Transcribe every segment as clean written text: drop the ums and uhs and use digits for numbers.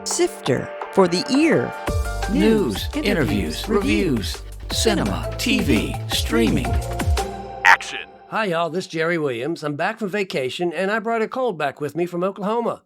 Sifter for the ear. News, interviews, reviews, cinema, TV, streaming. Action! Hi, y'all. This is Jerry Williams. I'm back from vacation, and I brought a cold back with me from Oklahoma.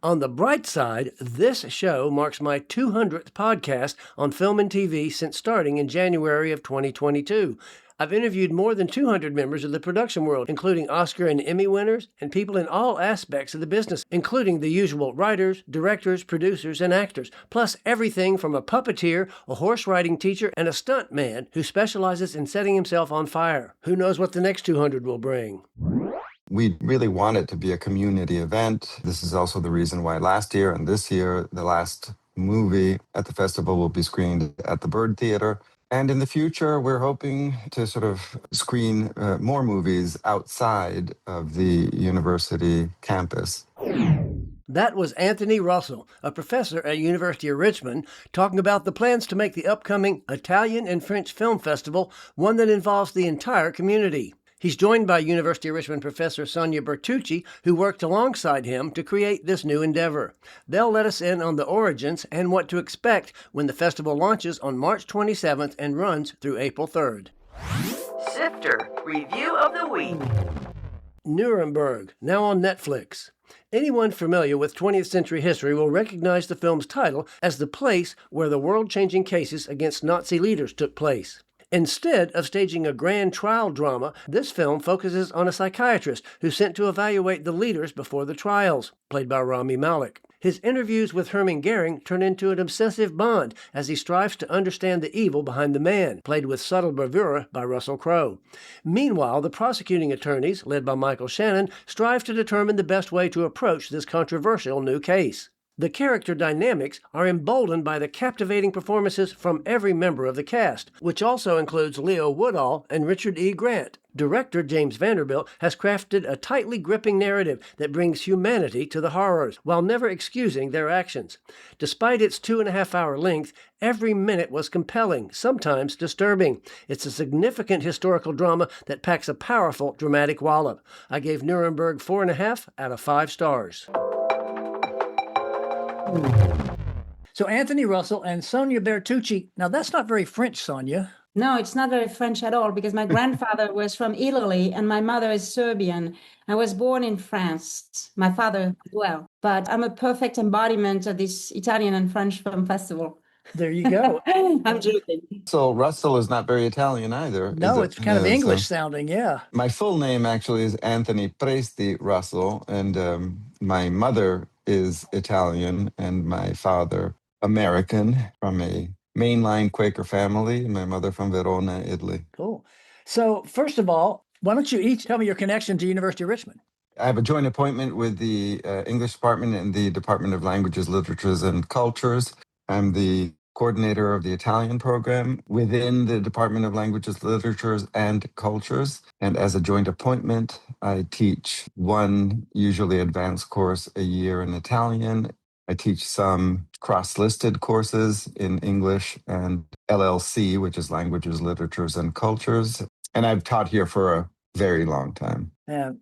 On the bright side, this show marks my 200th podcast on film and TV since starting in January of 2022. I've interviewed more than 200 members of the production world, including Oscar and Emmy winners and people in all aspects of the business, including the usual writers, directors, producers, and actors, plus everything from a puppeteer, a horse riding teacher, and a stunt man who specializes in setting himself on fire. Who knows what the next 200 will bring? We really want it to be a community event. This is also the reason why last year and this year, the last movie at the festival will be screened at the Bird Theater. And in the future, we're hoping to sort of screen more movies outside of the university campus. That was Anthony Russell, a professor at University of Richmond, talking about the plans to make the upcoming Italian and French Film Festival one that involves the entire community. He's joined by University of Richmond professor Sonia Bertucci, who worked alongside him to create this new endeavor. They'll let us in on the origins and what to expect when the festival launches on March 27th and runs through April 3rd. Sifter Review of the Week. Nuremberg, now on Netflix. Anyone familiar with 20th century history will recognize the film's title as the place where the world-changing cases against Nazi leaders took place. Instead of staging a grand trial drama, this film focuses on a psychiatrist who's sent to evaluate the leaders before the trials, played by Rami Malek. His interviews with Hermann Goering turn into an obsessive bond as he strives to understand the evil behind the man, played with subtle bravura by Russell Crowe. Meanwhile, the prosecuting attorneys, led by Michael Shannon, strive to determine the best way to approach this controversial new case. The character dynamics are emboldened by the captivating performances from every member of the cast, which also includes Leo Woodall and Richard E. Grant. Director James Vanderbilt has crafted a tightly gripping narrative that brings humanity to the horrors, while never excusing their actions. Despite its 2.5-hour length, every minute was compelling, sometimes disturbing. It's a significant historical drama that packs a powerful, dramatic wallop. I gave Nuremberg 4.5 out of 5 stars. So Anthony Russell and Sonia Bertucci. Now, that's not very French, Sonia. No, it's not very French at all because my grandfather was from Italy and my mother is Serbian. I was born in France, my father as well. But I'm a perfect embodiment of this Italian and French film festival. There you go. I'm joking. So Russell is not very Italian either. No, it's kind of English sounding, yeah. My full name actually is Anthony Presti Russell, and my mother is Italian and my father American, from a mainline Quaker family, and my mother from Verona, Italy. Cool. So first of all, why don't you each tell me your connection to University of Richmond? I have a joint appointment with the English department and the Department of Languages, Literatures, and Cultures. I'm the coordinator of the Italian program within the Department of Languages, Literatures, and Cultures. And as a joint appointment, I teach one usually advanced course a year in Italian. I teach some cross-listed courses in English and LLC, which is Languages, Literatures, and Cultures. And I've taught here for a very long time.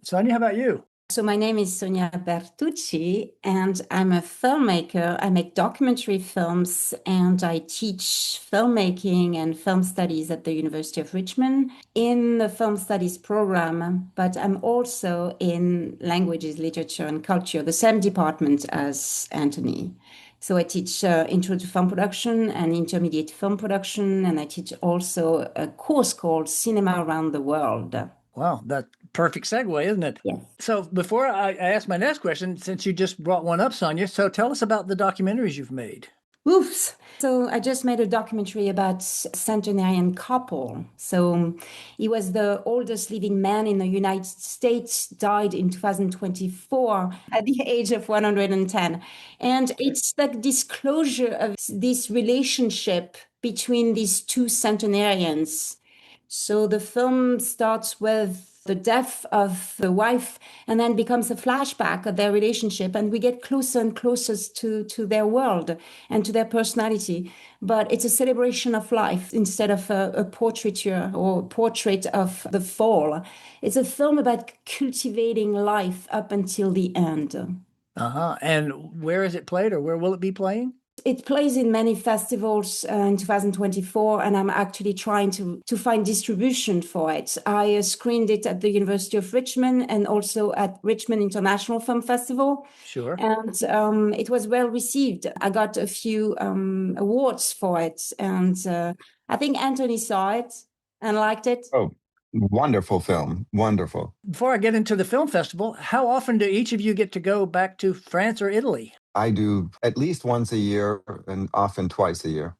Sonia, how about you? So my name is Sonia Bertucci, and I'm a filmmaker. I make documentary films, and I teach filmmaking and film studies at the University of Richmond in the film studies program, but I'm also in languages, literature, and culture, the same department as Anthony. So I teach intro to film production and intermediate film production, and I teach also a course called Cinema Around the World. Wow, that's perfect segue, isn't it? Yes. So before I ask my next question, since you just brought one up, Sonia, so tell us about the documentaries you've made. Oops. So I just made a documentary about centenarian couple. So he was the oldest living man in the United States, died in 2024 at the age of 110. And it's the disclosure of this relationship between these two centenarians. So the film starts with the death of the wife and then becomes a flashback of their relationship. And we get closer and closer to their world and to their personality. But it's a celebration of life instead of a portraiture or portrait of the fall. It's a film about cultivating life up until the end. Uh-huh. And where is it played, or where will it be playing? It plays in many festivals in 2024, and I'm actually trying to find distribution for it. I screened it at the University of Richmond and also at Richmond International Film Festival. Sure. And it was well received. I got a few awards for it. And I think Anthony saw it and liked it. Oh, wonderful film. Wonderful. Before I get into the film festival, how often do each of you get to go back to France or Italy? I do at least once a year and often twice a year.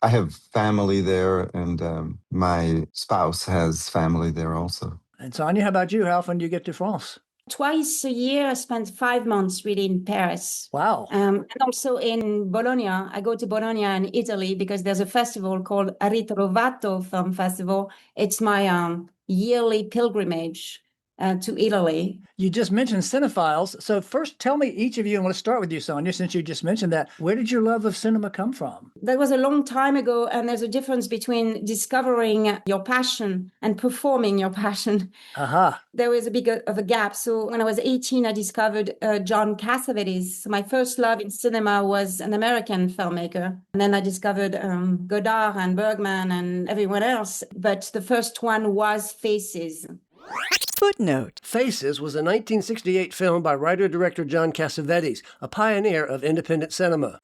I have family there, and my spouse has family there also. And Sonia, how about you? How often do you get to France? Twice a year, I spent 5 months really in Paris. Wow. And also in Bologna. I go to Bologna in Italy because there's a festival called Ritrovato Film Festival. It's my yearly pilgrimage to Italy. You just mentioned cinephiles. So first, tell me, each of you, and let's start with you, Sonia, since you just mentioned that. Where did your love of cinema come from? That was a long time ago, and there's a difference between discovering your passion and performing your passion. Aha. There was a bit of a gap. So when I was 18, I discovered John Cassavetes. So my first love in cinema was an American filmmaker. And then I discovered Godard and Bergman and everyone else. But the first one was Faces. Footnote. Faces was a 1968 film by writer-director John Cassavetes, a pioneer of independent cinema.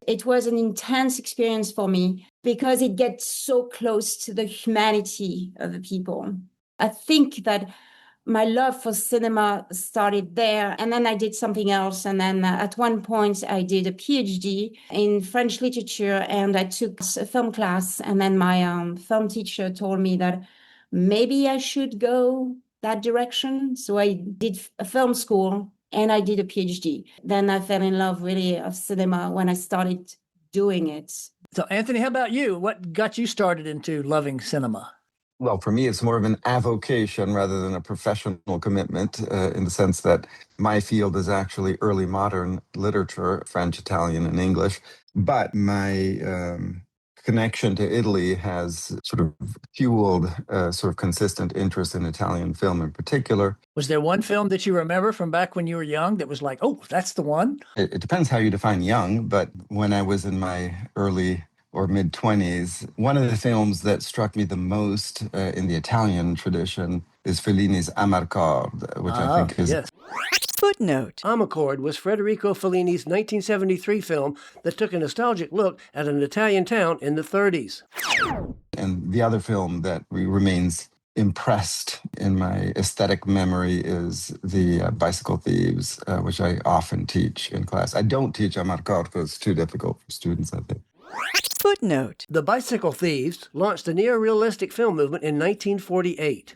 It was an intense experience for me because it gets so close to the humanity of the people. I think that my love for cinema started there, and then I did something else. And then at one point, I did a PhD in French literature, and I took a film class. And then my film teacher told me that maybe I should go that direction. So I did a film school and I did a PhD. Then I fell in love really of cinema when I started doing it. So, Anthony, how about you? What got you started into loving cinema? Well, for me, it's more of an avocation rather than a professional commitment, in the sense that my field is actually early modern literature, French, Italian, and English. But my connection to Italy has sort of fueled a sort of consistent interest in Italian film in particular. Was there one film that you remember from back when you were young that was like, oh, that's the one? It depends how you define young, but when I was in my early or mid-20s, one of the films that struck me the most in the Italian tradition is Fellini's Amarcord, which I think is... Yes. Footnote. Amarcord was Federico Fellini's 1973 film that took a nostalgic look at an Italian town in the 30s. And the other film that remains impressed in my aesthetic memory is the Bicycle Thieves, which I often teach in class. I don't teach Amarcord because it's too difficult for students, I think. Footnote. The Bicycle Thieves launched a neo-realistic film movement in 1948.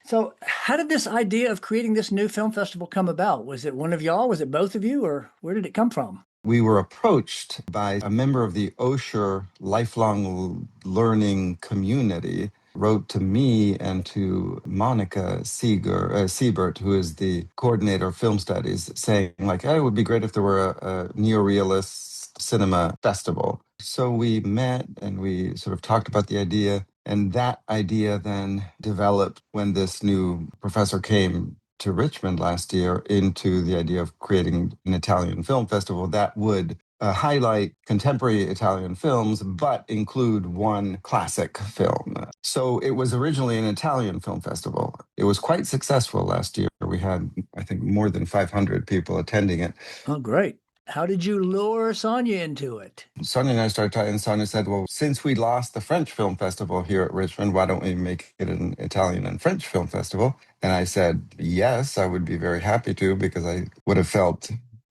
So how did this idea of creating this new film festival come about? Was it one of y'all? Was it both of you? Or where did it come from? We were approached by a member of the Osher lifelong learning community, wrote to me and to Monica Siebert, who is the coordinator of film studies, saying like, oh, it would be great if there were a neorealist cinema festival. So we met and we sort of talked about the idea. And that idea then developed when this new professor came to Richmond last year into the idea of creating an Italian film festival that would highlight contemporary Italian films, but include one classic film. So it was originally an Italian film festival. It was quite successful last year. We had, I think, more than 500 people attending it. Oh, great. How did you lure Sonia into it? Sonia and I started talking, and Sonia said, well, since we lost the French Film Festival here at Richmond, why don't we make it an Italian and French Film Festival? And I said, yes, I would be very happy to, because I would have felt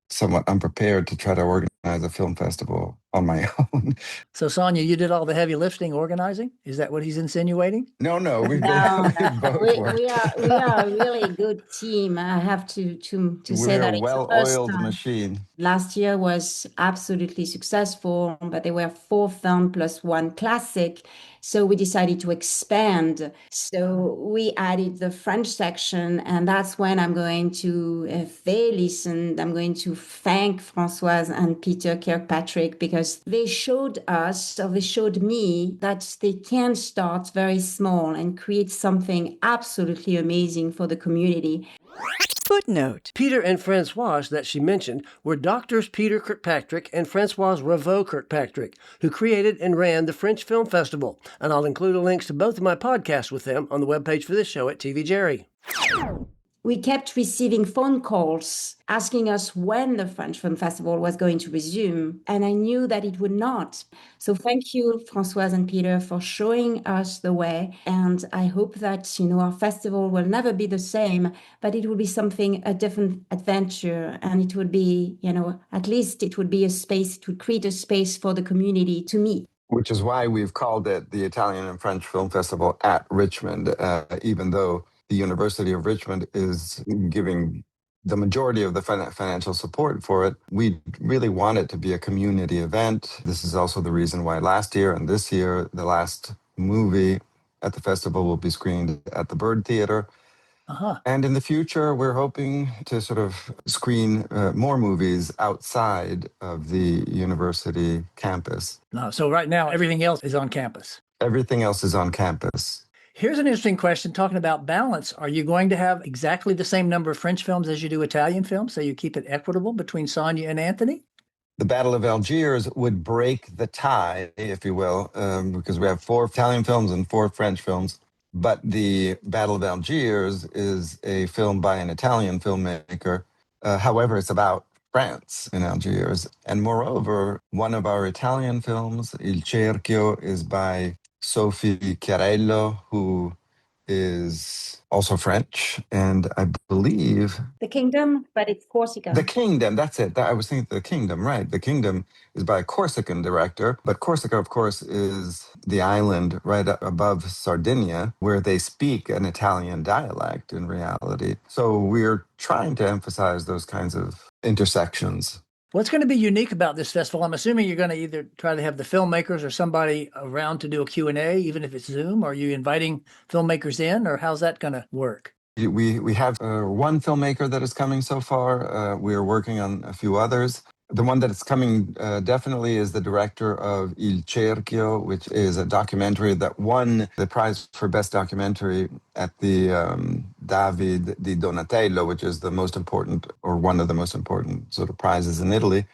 somewhat unprepared to try to organize a film festival on my own. So, Sonia, you did all the heavy lifting, organizing? Is that what he's insinuating? No, we No, both worked. we are a really good team. I have to say that We're a it's the first well-oiled time. machine. Last year was absolutely successful, but there were 4 films plus 1 classic. So we decided to expand. So we added the French section, and that's when I'm going to, if they listened, I'm going to thank Françoise and Peter Kirkpatrick, because they showed us, or they showed me, that they can start very small and create something absolutely amazing for the community. Footnote. Peter and Francoise that she mentioned were doctors Peter Kirkpatrick and Francoise Ravoux Kirkpatrick, who created and ran the French Film Festival, and I'll include links to both of my podcasts with them on the webpage for this show at TV Jerry. We kept receiving phone calls asking us when the French Film Festival was going to resume, and I knew that it would not. So thank you, Françoise and Peter, for showing us the way. And I hope that, our festival will never be the same, but it will be a different adventure. And it would be, at least it would be it would create a space for the community to meet. Which is why we've called it the Italian and French Film Festival at Richmond, even though the University of Richmond is giving the majority of the financial support for it. We really want it to be a community event. This is also the reason why last year and this year, the last movie at the festival will be screened at the Bird Theater. And in the future, we're hoping to sort of screen more movies outside of the university campus. So right now, everything else is on campus. Everything else is on campus. Here's an interesting question talking about balance. Are you going to have exactly the same number of French films as you do Italian films, so you keep it equitable between Sonia and Anthony? The Battle of Algiers would break the tie, if you will, because we have 4 Italian films and 4 French films. But the Battle of Algiers is a film by an Italian filmmaker. However, it's about France in Algiers. And moreover, one of our Italian films, Il Cerchio, is by Sophie Chiarello, who is also French, and I believe... The Kingdom, but it's Corsica. The Kingdom, that's it. I was thinking The Kingdom, right. The Kingdom is by a Corsican director, but Corsica, of course, is the island right above Sardinia, where they speak an Italian dialect in reality. So we're trying to emphasize those kinds of intersections. What's going to be unique about this festival? I'm assuming you're going to either try to have the filmmakers or somebody around to do a Q&A, even if it's Zoom. Are you inviting filmmakers in, or how's that going to work? We have one filmmaker that is coming so far. We are working on a few others. The one that is coming definitely is the director of Il Cerchio, which is a documentary that won the prize for Best Documentary at the David di Donatello, which is the most important, or one of the most important sort of prizes in Italy.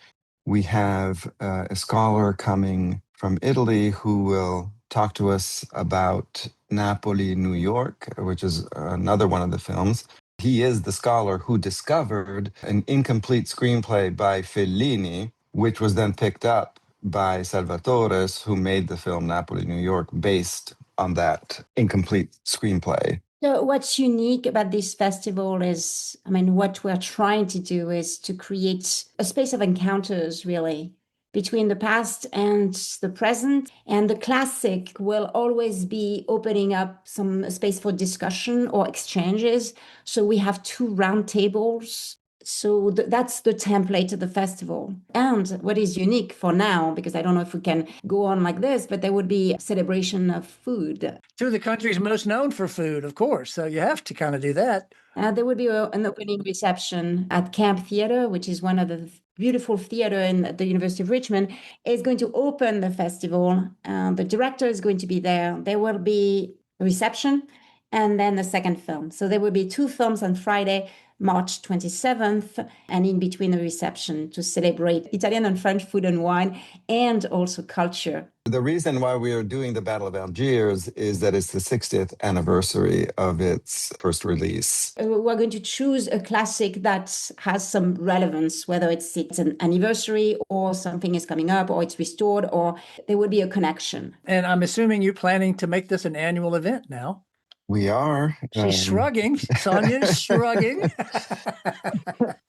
We have a scholar coming from Italy who will talk to us about Napoli, New York, which is another one of the films. He is the scholar who discovered an incomplete screenplay by Fellini, which was then picked up by Salvatore, who made the film Napoli, New York, based on that incomplete screenplay. So what's unique about this festival is, what we're trying to do is to create a space of encounters, really, between the past and the present. And the classic will always be opening up some space for discussion or exchanges. So we have 2 round tables. So that's the template of the festival. And what is unique for now, because I don't know if we can go on like this, but there would be a celebration of food. 2 of the countries most known for food, of course. So you have to kind of do that. There would be an opening reception at Camp Theatre, which is one of the beautiful theater in the University of Richmond, is going to open the festival. The director is going to be there. There will be a reception and then the second film. So there will be 2 films on Friday, March 27th, and in between the reception to celebrate Italian and French food and wine and also culture. The reason why we are doing the Battle of Algiers is that it's the 60th anniversary of its first release. We're going to choose a classic that has some relevance, whether it's an anniversary or something is coming up or it's restored or there will be a connection. And I'm assuming you're planning to make this an annual event now. We are. She's shrugging. Sonia's shrugging.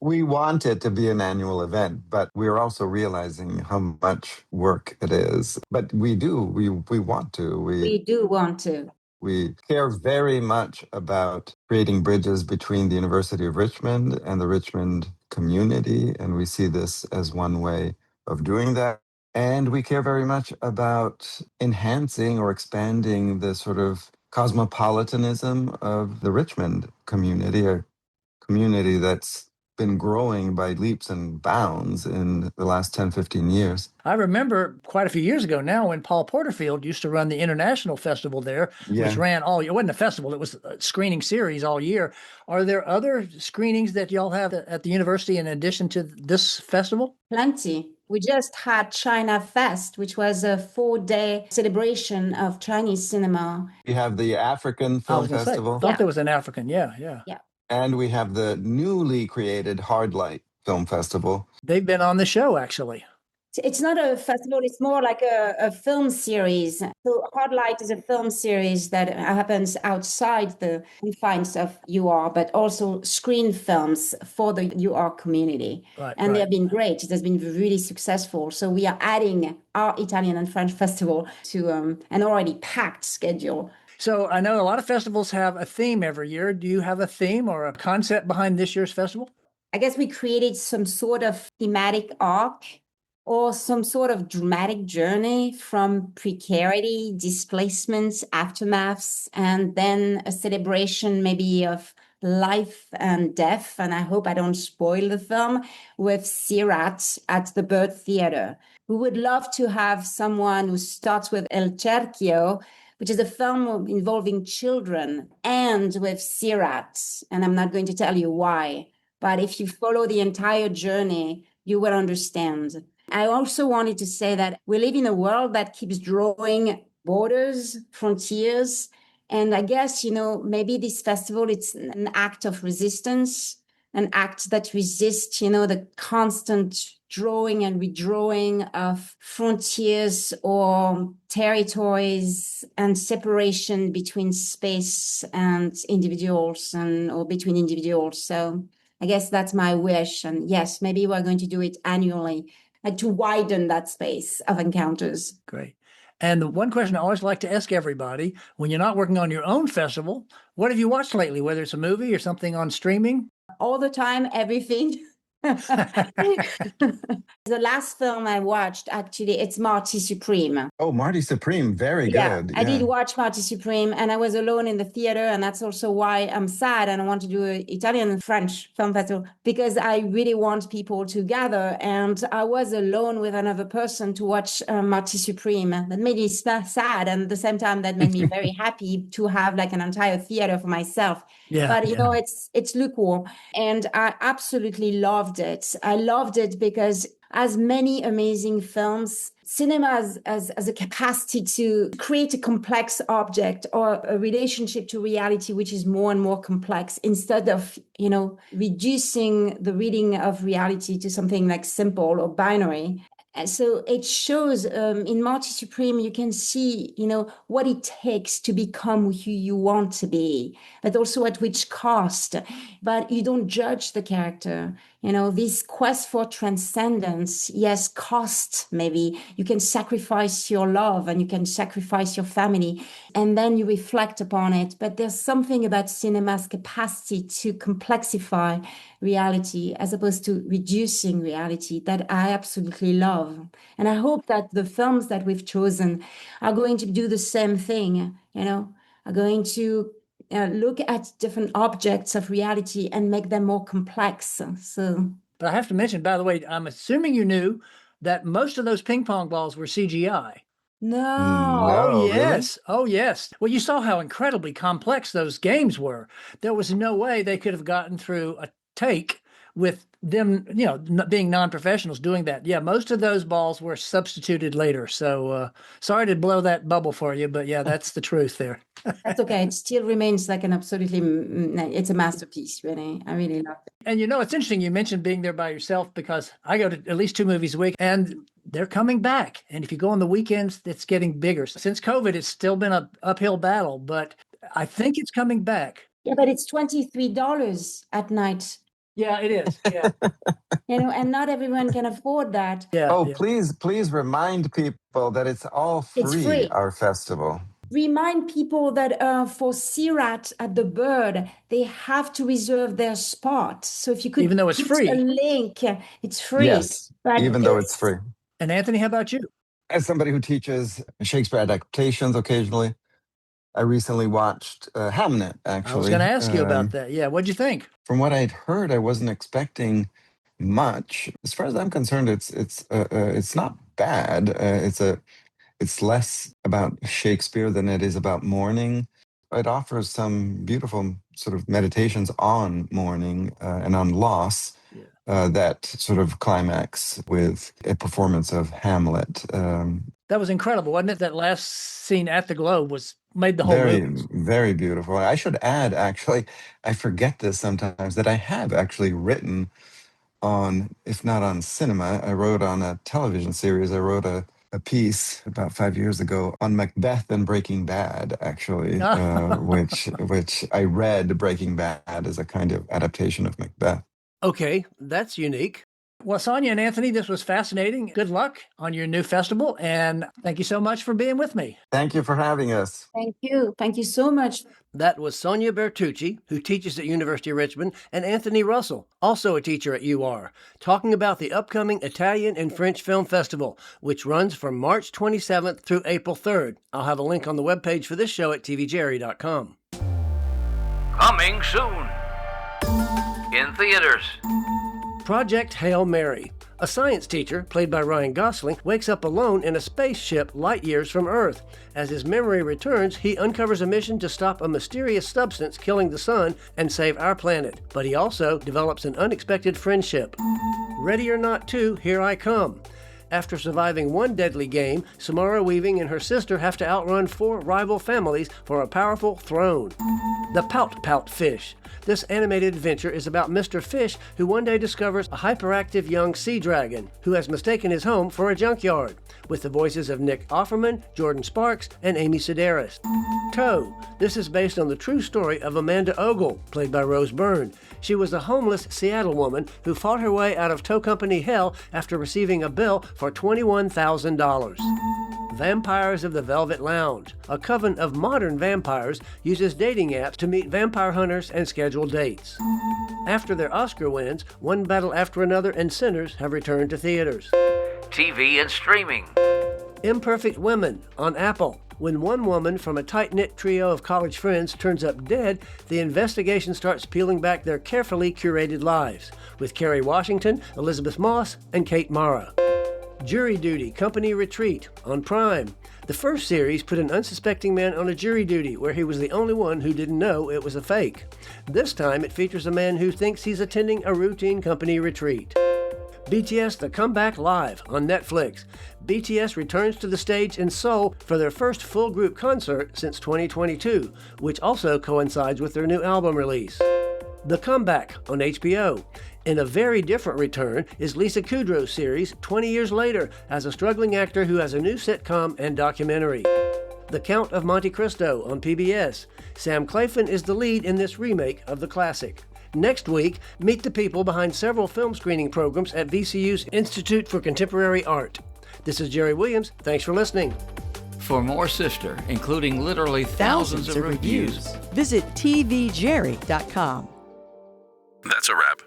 We want it to be an annual event, but we're also realizing how much work it is. But we do. We want to. We do want to. We care very much about creating bridges between the University of Richmond and the Richmond community, and we see this as one way of doing that. And we care very much about enhancing or expanding the sort of cosmopolitanism of the Richmond community, a community that's been growing by leaps and bounds in the last 10, 15 years. I remember quite a few years ago now when Paul Porterfield used to run the International Festival there, which Yeah. ran all year. It wasn't a festival, it was a screening series all year. Are there other screenings that y'all have at the university in addition to this festival? Plenty. We just had China Fest, which was a 4-day celebration of Chinese cinema. We have the African I Film was going to say, Festival, thought Yeah. there was an African. Yeah, yeah. Yeah. and we have the newly created Hard Light Film Festival. They've been on the show, actually. It's not a festival, it's more like a film series. So Hard Light is a film series that happens outside the confines of UR, but also screen films for the UR community. Right, And right. they've been great. It has been really successful. So we are adding our Italian and French festival to an already packed schedule. So I know a lot of festivals have a theme every year. Do you have a theme or a concept behind this year's festival? I guess we created some sort of thematic arc or some sort of dramatic journey from precarity, displacements, aftermaths, and then a celebration maybe of life and death. And I hope I don't spoil the film with Sirat at the Bird Theatre. We would love to have someone who starts with El Cerchio, which is a film involving children, and with Sirat. And I'm not going to tell you why, but if you follow the entire journey, you will understand. I also wanted to say that we live in a world that keeps drawing borders, frontiers. And I guess, maybe this festival, it's an act of resistance, an act that resists, the constant drawing and redrawing of frontiers or territories and separation between space and individuals or between individuals. So I guess that's my wish. And yes, maybe we're going to do it annually, like to widen that space of encounters. Great. And the one question I always like to ask everybody, when you're not working on your own festival, what have you watched lately, whether it's a movie or something on streaming? All the time, everything. The last film I watched, actually, it's Marty Supreme. Oh, Marty Supreme, very Yeah, good. I did watch Marty Supreme, and I was alone in the theater, and that's also why I'm sad and I want to do an Italian and French film festival, because I really want people to gather, and I was alone with another person to watch Marty Supreme. That made me sad, and at the same time, that made me very happy to have like an entire theater for myself. Yeah, But yeah. it's lukewarm, and I absolutely loved it. I loved it because, as many amazing films, cinema has a capacity to create a complex object or a relationship to reality which is more and more complex, instead of reducing the reading of reality to something like simple or binary. And so it shows in Marty Supreme, you can see, what it takes to become who you want to be, but also at which cost. But you don't judge the character. This quest for transcendence, yes, cost maybe. You can sacrifice your love and you can sacrifice your family, and then you reflect upon it. But there's something about cinema's capacity to complexify reality as opposed to reducing reality that I absolutely love. And I hope that the films that we've chosen are going to do the same thing, are going to look at different objects of reality and make them more complex. So, But I have to mention, by the way, I'm assuming you knew that most of those ping pong balls were CGI. no. No, Oh, really? yes. Oh, yes. Well, you saw how incredibly complex those games were. There was no way they could have gotten through a take with them, being non-professionals doing that. Yeah, most of those balls were substituted later. So sorry to blow that bubble for you, but yeah, that's the truth there. That's okay. It still remains like an absolutely, it's a masterpiece, really. I really love it. And it's interesting you mentioned being there by yourself, because I go to at least 2 movies a week and they're coming back. And if you go on the weekends, it's getting bigger. Since COVID, it's still been an uphill battle, but I think it's coming back. Yeah, but it's $23 at night. Yeah, it is. Yeah. And not everyone can afford that. Yeah. Oh, yeah. please remind people that it's all It's free, free. our festival. Remind people that for Sirat at the Bird, they have to reserve their spot. So if you could Even though it's put free. a link, it's free. Yes, But even though it's free. And Anthony, how about you? As somebody who teaches Shakespeare adaptations occasionally, I recently watched Hamnet, I was actually. going to ask you about that. Yeah, what'd you think? From what I'd heard, I wasn't expecting much. As far as I'm concerned, it's not bad. It's less about Shakespeare than it is about mourning. It offers some beautiful sort of meditations on mourning and on loss Yeah. that sort of climax with a performance of Hamlet. That was incredible, wasn't it? That last scene at the Globe made the whole Very, movie. very beautiful. I should add, actually, I forget this sometimes, that I have actually written on, if not on cinema, I wrote on a television series. I wrote a piece about 5 years ago on Macbeth and Breaking Bad, actually, which I read Breaking Bad as a kind of adaptation of Macbeth. Okay, that's unique. Well, Sonia and Anthony, this was fascinating. Good luck on your new festival, and thank you so much for being with me. Thank you for having us. Thank you. Thank you so much. That was Sonia Bertucci, who teaches at University of Richmond, and Anthony Russell, also a teacher at UR, talking about the upcoming Italian and French Film Festival, which runs from March 27th through April 3rd. I'll have a link on the webpage for this show at tvjerry.com. Coming soon. In theaters. Project Hail Mary. A science teacher, played by Ryan Gosling, wakes up alone in a spaceship light years from Earth. As his memory returns, he uncovers a mission to stop a mysterious substance killing the sun and save our planet. But he also develops an unexpected friendship. Ready or Not 2, Here I Come. After surviving one deadly game, Samara Weaving and her sister have to outrun 4 rival families for a powerful throne. The Pout Pout Fish. This animated adventure is about Mr. Fish, who one day discovers a hyperactive young sea dragon who has mistaken his home for a junkyard, with the voices of Nick Offerman, Jordan Sparks, and Amy Sedaris. Toe. This is based on the true story of Amanda Ogle, played by Rose Byrne. She was a homeless Seattle woman who fought her way out of tow company hell after receiving a bill for $21,000. Vampires of the Velvet Lounge. A coven of modern vampires uses dating apps to meet vampire hunters and schedule dates. After their Oscar wins, One Battle After Another and Sinners have returned to theaters. TV and streaming. Imperfect Women on Apple. When one woman from a tight-knit trio of college friends turns up dead, the investigation starts peeling back their carefully curated lives, with Kerry Washington, Elizabeth Moss, and Kate Mara. Jury Duty Company Retreat on Prime. The first series put an unsuspecting man on a jury duty where he was the only one who didn't know it was a fake. This time it features a man who thinks he's attending a routine company retreat. BTS The Comeback Live on Netflix. BTS returns to the stage in Seoul for their first full group concert since 2022, which also coincides with their new album release. The Comeback on HBO. In a very different return is Lisa Kudrow's series 20 years later as a struggling actor who has a new sitcom and documentary. The Count of Monte Cristo on PBS. Sam Claflin is the lead in this remake of the classic. Next week, meet the people behind several film screening programs at VCU's Institute for Contemporary Art. This is Jerry Williams. Thanks for listening. For more Sister, including literally thousands of reviews, Visit tvjerry.com. That's a wrap.